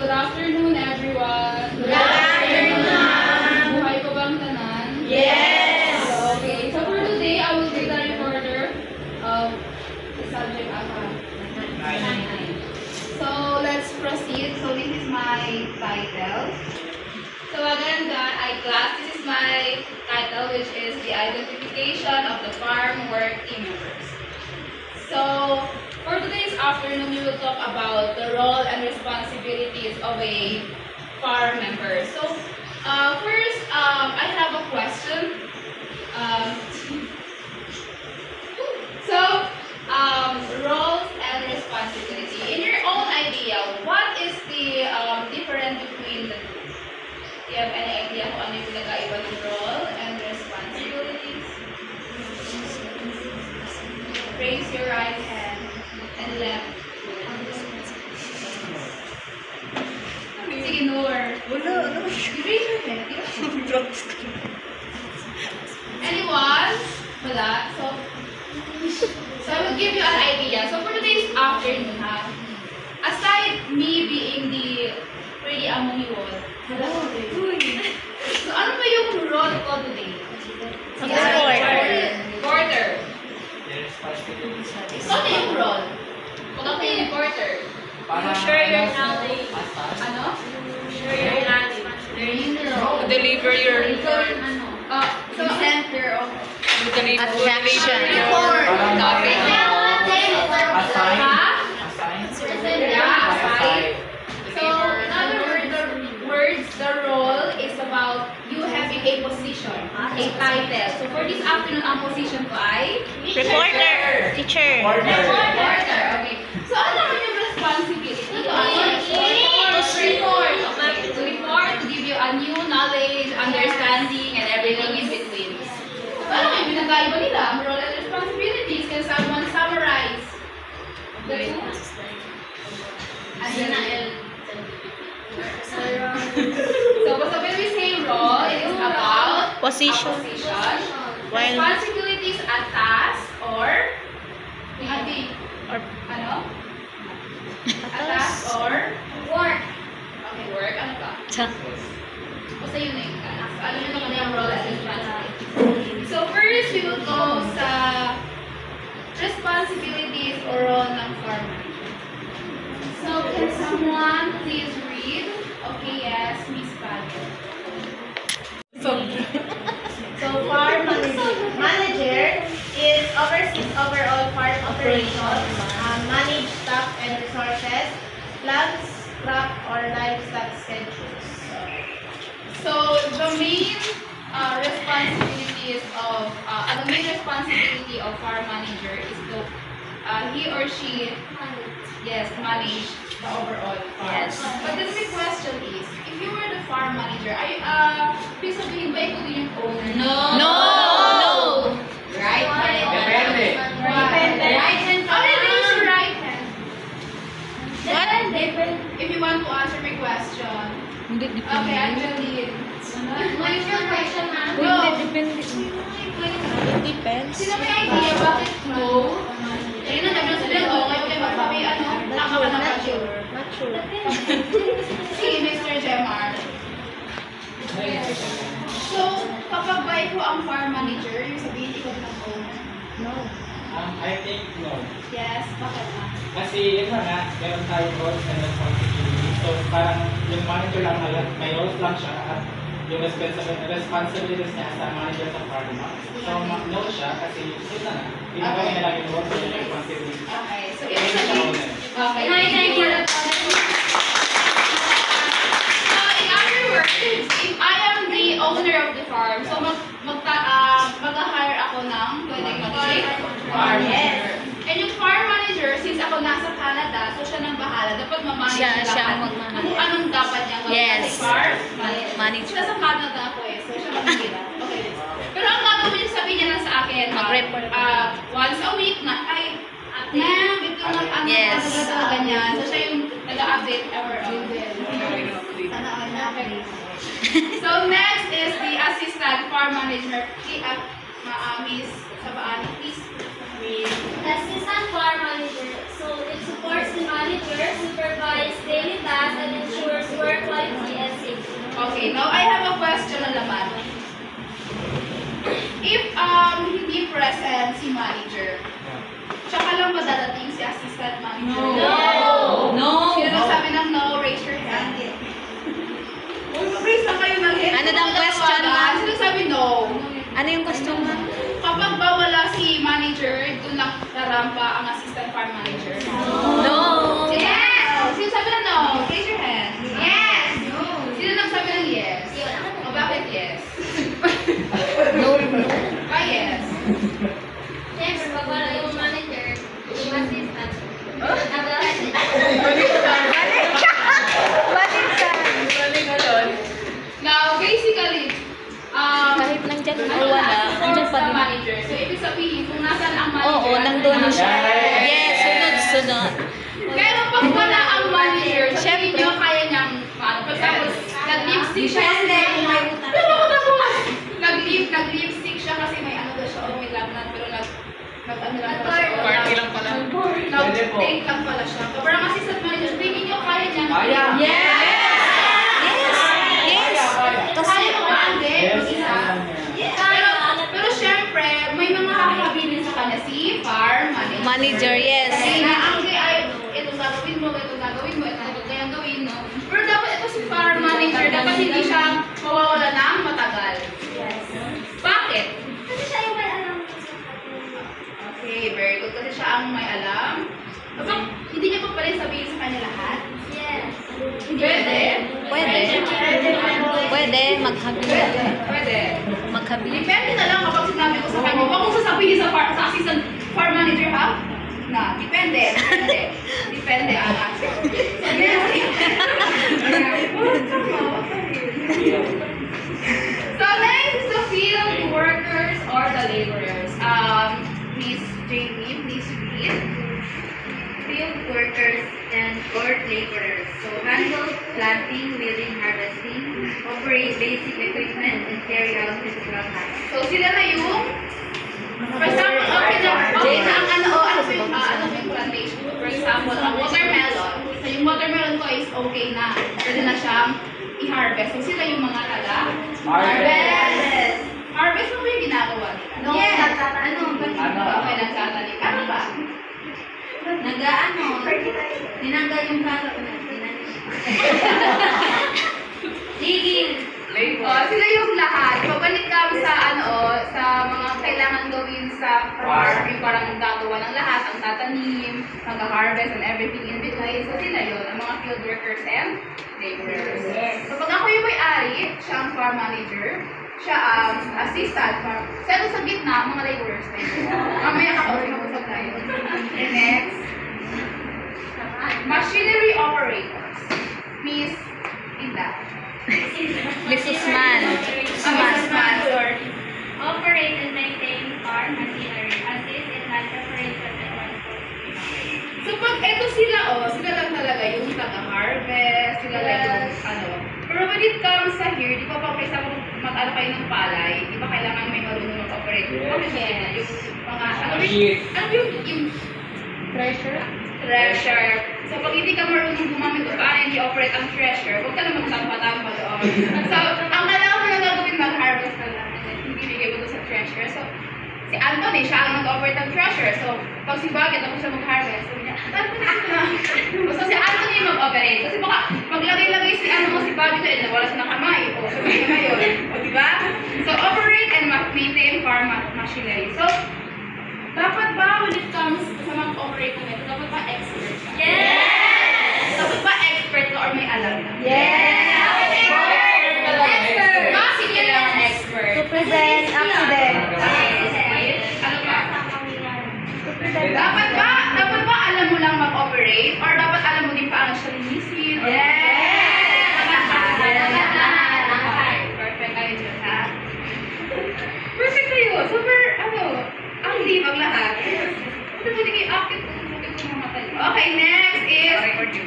good afternoon everyone. Good afternoon, ma'am. Buhay ko bang tanan? Yes. Okay, so for today, I will be the recorder of the subject ACA. So let's proceed. So this is my title. So again, class, this is my title, which is the identification of the farm work team members. So for today's afternoon, we will talk about the role and responsibilities of a farm member. So first, I have a question. Roles and responsibility. In your own idea, what is the difference between the two? Do you have any idea kung ano yung pinagkaiba ng role and responsibilities? Raise your right hand and left. Sige, Noor. You raise your hand. Anyone? Wala. So I will give you an idea. So for today's afternoon, aside me being the pretty amuniwal, so ano ba yung role ko today? Reporter. Ano yung role? Ano yung reporter? You share your knowledge. Ano? Share your knowledge. Deliver your report. So center of Objection. topic. So in other words, the role is about you having a position, a title. So for this afternoon, ang position ko ay Reporter. Teacher. reporter. Okay. So ano naman yung responsibility? To report, to give you a new knowledge, understanding, and everything in between. So ano yung pinagkaiba nila? Ang role and responsibilities. Can someone summarize the two? So when we say role, it is about Position. a position. While- Responsibilities, a task, or Or ano? A task or work. Okay, work. Ano ba? Basta yun eh. Ano yun naman yung role and responsibilities. So first, we will go sa responsibilities or role ng farm manager. So can someone please read? Okay, yes, Miss Padre. So farm manager is oversees overall farm operations, manage staff and resources, plans, crop or livestock schedules. So the main responsibilities of farm manager is to he or she manage the overall farm. Yes. But the big question is, if you were the farm manager, please sabihin ba ikaw din yung owner? No. Right hand. Depende. Right hand. How do you use your right hand? What? If you want to answer my question. Okay, Angeline. What is your question, ma'am? Go. It depends. Sino may idea bakit no? Ayun na, nablang sila no. Ngayon kayo magsabi, tama ka na ba sure? Not sure. Sige, Mr. Jemar. So, kapag ba ikaw ang farm manager, yung sabihin ikaw din ang owner? No. I think no. Yes, bakit na? Kasi yun nga, meron tayong roles and responsibilities. So parang yung manager lang may roles lang siya at yung responsibilities niya as a manager sa farm. So no siya kasi yun na nga. Pinagawin na lang yung roles and responsibilities. Okay, so Hindi ibig siya sabihin, owner. okay. So in other words, if I am the owner of the farm, so mag-hire ako ng farm manager. And yung farm manager, since ako nasa Canada, so siya nang bahala. Dapat mamanage Siya lahat. ang magmamahal. Kung anong dapat niya gawin. Yes. Kasi farm Manager. Siya sa Canada ako eh. So siya mag-hira. Okay. Pero ang gagawin niya, sabihin niya lang sa akin, Mag-report. once a week na, ma'am, ito Yes. ganyan. So siya yung nag-update ever on. Sana all na. So next is the assistant farm manager. Miss Sabaan, please read. Assistant farm manager. So it supports the manager, supervise daily tasks, and ensures Okay, now I have a question na naman. If hindi present si manager, tsaka lang ba dadating si assistant manager? No. Sino nagsabi ng no? Raise your hand. Uy, mag-raise na kayo ng hand. Ano daw question, ma'am? Sino nagsabi no? Ano yung question mo? Kapag ba wala si manager, doon lang narampa ang assistant farm manager? No. Yes! Sino sabi ng no? Raise your hand. Yes! Sino nagsabi ng yes? O bakit yes? No. Ah, yes. Siyempre, pag wala yung manager, yung assistant, Now, basically, Kahit nandyan or wala, nandyan pa sa din. manager. So, ibig sabihin, kung nasan ang manager, Oo, nandun siya. Yes, sunod-sunod. pero pag wala ang manager, sabihin Siyempre. nyo, kaya niyang, for example, nag-lipstick siya kasi, nag-lipstick siya kasi may ano daw siya, may lagnat, pero nag-ano lang pala siya. Party lang pala. Nag-take lang pala siya. Pero ang assistant manager, sabihin nyo, kaya niyang, Kaya. Yes. kaya mo ba ang Yes. Pero syempre, may mga hahabilin sa kanya si farm manager. Manager, yes. Na ang ay, itong gagawin mo, itong gagawin mo, itong kayang gawin, no? Pero dapat ito si farm manager, dapat hindi siya mawawala ng matagal. Bakit? kasi siya yung may alam. Okay, very good. Kasi siya ang may alam. Kapag hindi niya pa pala sabihin sa kanya lahat, Yes. pwede. Pwede, magkabila. Pwede. Magkabila. Depende na lang kapag sinabi ko sa kanya. Huwag kong sasabihin sa assistant farm manager, ha? Depende. Depende ang answer. So next is the field workers or the laborers. Miss Jamie, please read. Field workers and or laborers. So handle planting, milling, harvesting, operate basic equipment, and carry out physical tasks. So sila na yung, for example, okay na ang ano ba yung plantation? For example, ang watermelon. So yung watermelon ko is okay na. Pwede na siyang i-harvest. So sila yung mga harvest. Harvest mo ba yung ginagawa nila? No, Yes. Okay, nagtatanim. Ano ba? Tinanggal yung kasa ko na. Digging. Sila yung lahat. Pabalik kami sa sa mga kailangan gawin sa farm, yung parang gagawa ng lahat, ang tatanim, mag-harvest and everything in between. So sila yun, ang mga field workers and laborers. So pag ako yung may-ari, siya ang farm manager, siya ang assistant farm. So ito sa gitna, mga laborers na yun. Mamaya kakausap tayo. And next, machinery operators. Miss Ida. Miss Usman. Operate and maintain farm machinery. Assist in non-preparation and transport. So pag eto sila, sila lang talaga yung taga-harvest, sila lang yung Pero when it comes sa here, di ba pa for example, mag-ano kayo ng palay, di ba kailangan may marunong mag-operate? Yes. Yung mga, yung thresher. So pag hindi ka marunong gumamit o paano hindi operate ang thresher, huwag ka na magtampa-tampa doon. So, ang kailangan mo na gagawin, mag-harvest na lang. And then, ibibigay mo doon sa thresher. So, si Anthony, siya ang nag-operate ng thresher. So, pag si Bagay, tapos siya mag-harvest. So, niya, so, si Anthony yung mag-operate. Kasi baka, maglagay-lagay si Bagay doon, nawala siya ng kamay. O, sabihin na yun. O, diba? So, operate and maintain farm machinery. So, dapat ba, when it comes sa mag-operate na ito, dapat ba expert ka? Yes! Dapat ba expert ka or may alam ka? Yes! Expert! Bakit kailangan expert? To prevent accident. Ano ba? Dapat ba alam mo lang mag-operate? Or dapat alam mo din paano siya linisin? Perfect kayo dyan, ha? Perfect kayo. Super, ang libag lahat. Hindi kayo akit kung hindi ko mamatay. Okay, next is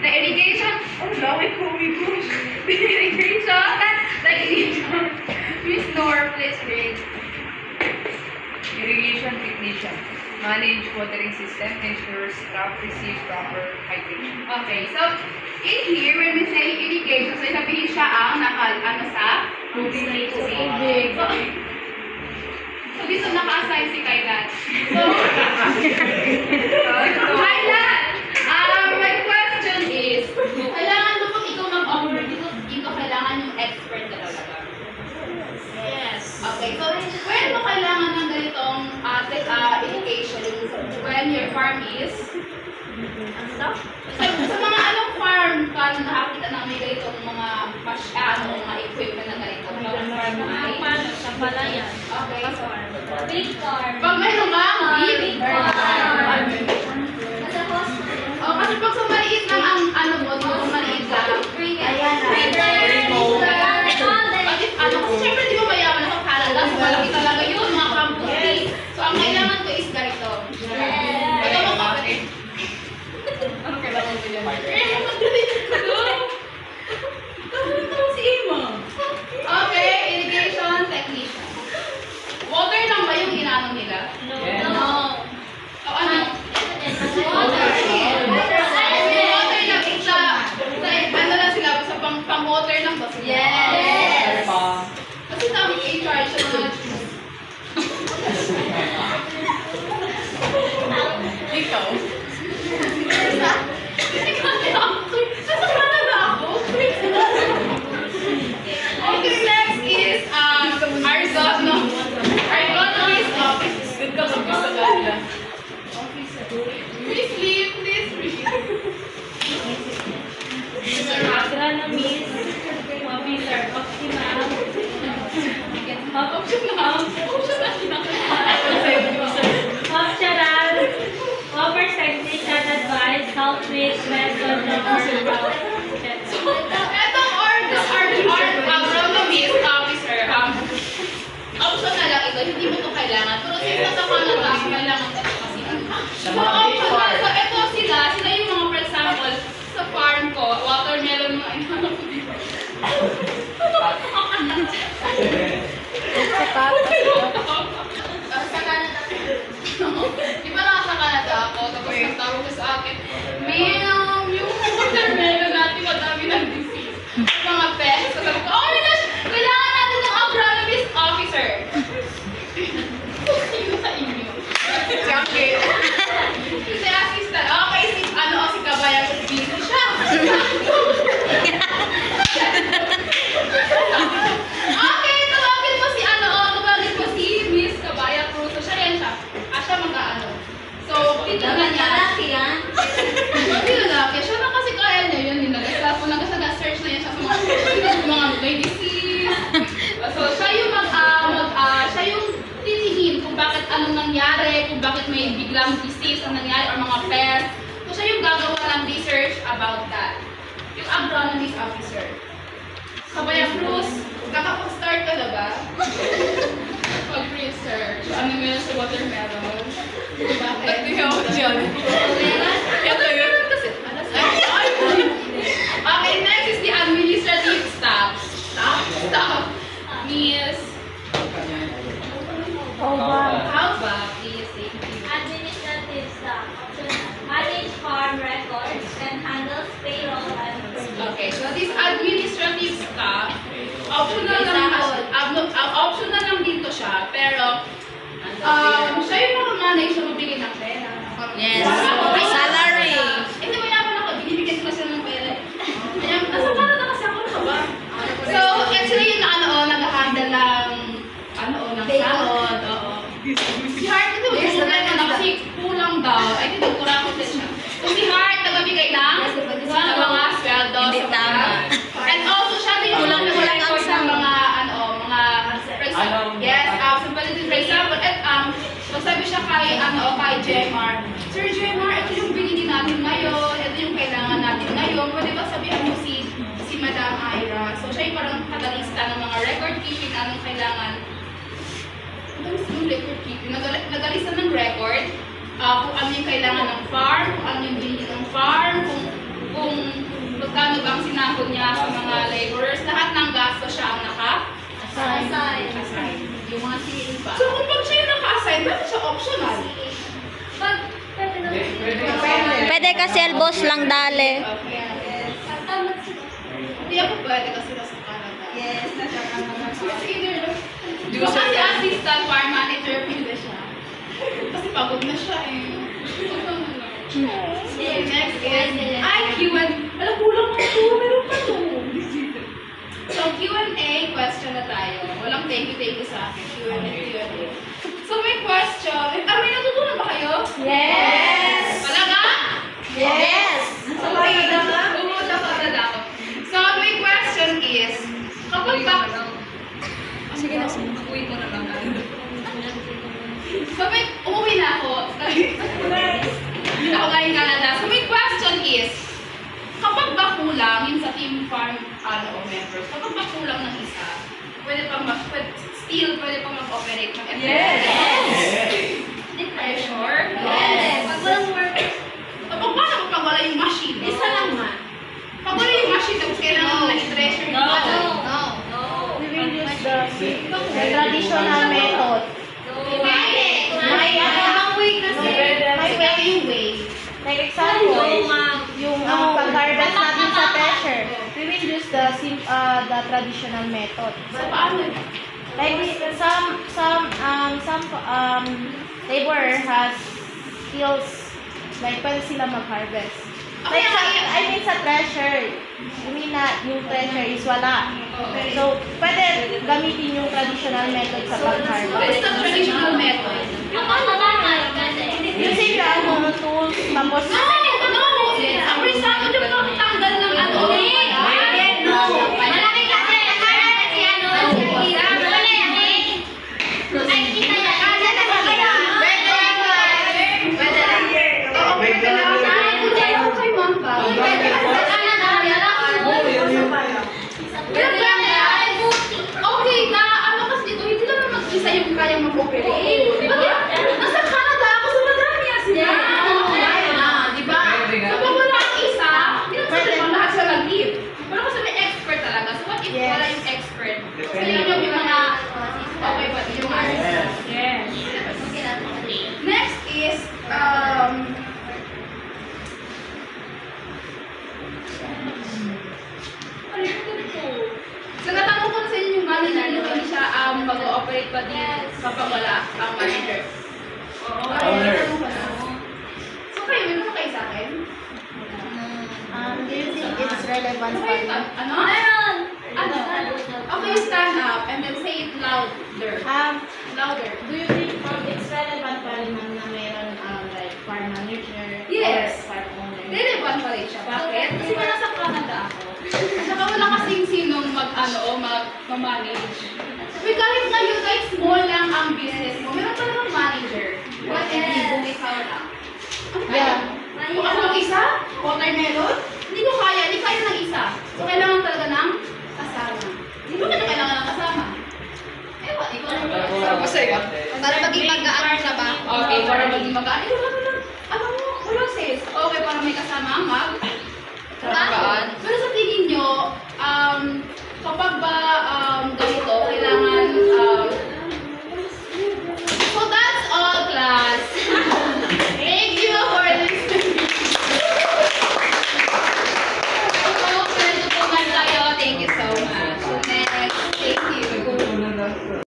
the irrigation. Oh, laki ko, my gosh. The irrigation. Miss Nor, please read. Irrigation technician. Manage watering system, ensures crop receive proper hydration. Okay, so in here, when we say irrigation, so sabihin siya ang sa So, dito naka-assign si Kailan. So, Kailan, my question is, kailangan mo pag ikaw mag-offer dito, kailangan yung expert na talaga. Yes. Okay, so when mo kailangan ng ganitong education when your farm is? Sa mga anong farm ka nakakita na may ganitong mga mga equipment na ganito? Sa palayan. Okay, so Big farm. pag mayroon ka, big farm. Oh, kasi pag sa maliit lang ang ano mo, kung maliit lang, kasi syempre di mo mayaman ako Canada, so malaki talaga yun, mga kamputi. So ang kailangan ko is ganito. Ito mo kapatid. Ano kailangan ko yan? Si Ima. Okay, irrigation technician. Water lang ba yung ginano nila? No. O ano? Water lang. Ano lang sila? Sa pang-water lang ba sila? Yes. Kasi sabi ko i-charge siya na ikaw. Nasa Canada ako. Okay, next is ergonomist office. Good ka mag-gusto ka nila. Please leave, please leave. Agronomist, officer, optimal, optional, offers technician advice, help with method Etong agronomist officer, option na lang ito, hindi mo ito kailangan. Pero since nasa Canada, kailangan ito kasi. So, optional. So, ito sila yung mga, for example, sa farm ko, watermelon mga inano ko dito. Sa Canada. Di ba nasa Canada ako, tapos nagtawag ko sa akin, ma'am, yung watermelon natin, madami ng disease. Mga pests. So, sabi ko, oh my gosh, kailangan natin ng agronomist officer. Sino sa inyo? Okay. Si assistant. Okay, si Kabayan, busy siya. Okay, tawagin mo si Miss Kabaya Cruz. So, siya yan siya. Siya mag-ano. So, titignan niya. Hindi lalaki. Siya na kasi kaya niya yun. Nag-search na yan siya sa mga may disease. So, siya yung titingin kung bakit anong nangyari, kung bakit may biglang disease ang nangyari or mga pest. So, siya yung gagawa ng research about that. Yung agronomist officer. Kabaya Cruz, kakapag-start ka na ba? Pag-research. Ano meron sa watermelon? Bakit? Hindi ako dyan. Watermelon kasi. Okay, next is the administrative staff. Staff. Miss. How about please? administrative staff, manage farm records, and handles payroll and purchase. Okay, so this administrative staff, optional lang dito siya, pero siya yung nakamanage sa magbigay ng pera. Yes. Salary. Hindi mo yaman ako, binibigyan ko kasi ng pera. Nasa Canada kasi ako na ba? So, actually yung nag-handle ng sahod, oo. Si Heart, ito yung problema na kasi kulang daw. Ay, ito, kurakot din siya. So, si Heart, nagbibigay ng mga sweldo. Hindi tama. And also, siya din yung Kulang ang record ng mga, for example, yes, for example, at magsabi siya kay Jemar, Sir Jemar, ito yung binili natin ngayon, ito yung kailangan natin ngayon, pwede ba sabihan mo si Madam Ira? So, siya yung parang katalista ng mga record keeping, anong kailangan. Yung record keeping, nagalista ng record, kung ano yung kailangan ng farm, kung ano yung binili ng farm, kung magkano ba ang sinahod niya sa mga laborers, lahat ng gasto siya ang naka-assign. Yung mga CA pa. So kung pag siya yung naka-assign, bakit siya optional? Pwede kasi elbows lang dali. Okay. Hindi ako pwede kasi nasa Canada. Yes, nasa Canada. Yung kasi assistant farm manager, pila siya. Kasi pagod na siya eh. Okay, next is Q&A. Alam, kulang mo ito. Meron pa ito. So, Q&A question na tayo. Walang thank you sa akin. Q&A. So, may question. May natutunan ba kayo? Yes! Talaga? Yes! Bumuta ka na ako. So, my question is, kapag ba... Sige na, sige. Uwi mo na lang. So, umuwi na ako. Hindi na ako galing Canada. So, my question is, kapag ba kulang yung sa team farm members, kapag ba kulang ng isa, pwede pang mag-operate ng FFA? Yes! Are you sure? Yes! Pag walang workers, pag wala yung machine? Isa lang man. Pag wala yung machine, tapos kailangan na-treasure yung budget. We will use the traditional method. May way. Like example, yung pag-harvest natin sa treasure, we will use the traditional method. So, paano? Like some laborer has skills, like pwede sila mag-harvest. Like I mean sa treasure, I mean na yung treasure is wala. So, pwede gamitin yung traditional method sa What is pag-harvest. the traditional method? Using the tools, tapos... No! For example, yung pagtanggal ng ano. Malaki kasi. Si ano. Okay, na ano kasi dito, hindi lang mag-isa yung kayang mag-operate. Nasa Canada ako, so madami yan sila. Diba? So pag wala ang isa, hindi naman sa lahat sila mag-give. Pero kasi may expert talaga. So what if wala yung expert? So yun yung mga, okay ba? Yung mga Yes. next is, so natanong ko na sa inyo yung manager na hindi siya mag-ooperate pa din kapag wala ang manager. Oo. Owner. Natanong ko na. So kayo, may mga kayo sa akin? Do you think it's relevant So pa kayo, rin? ano? Ano? Okay, stand up and then say it louder. Louder. Do you think it's relevant pa rin na meron like farm manager Yes. or farm owner? Relevant pa rin siya. Bakit? Kasi wala sa Canada ako. Saka wala kasing sinong mag-manage. Wait, kahit ngayon, kahit small lang ang business mo, meron talagang manager. What if you do it out? Yeah. Kung ako mag-isa,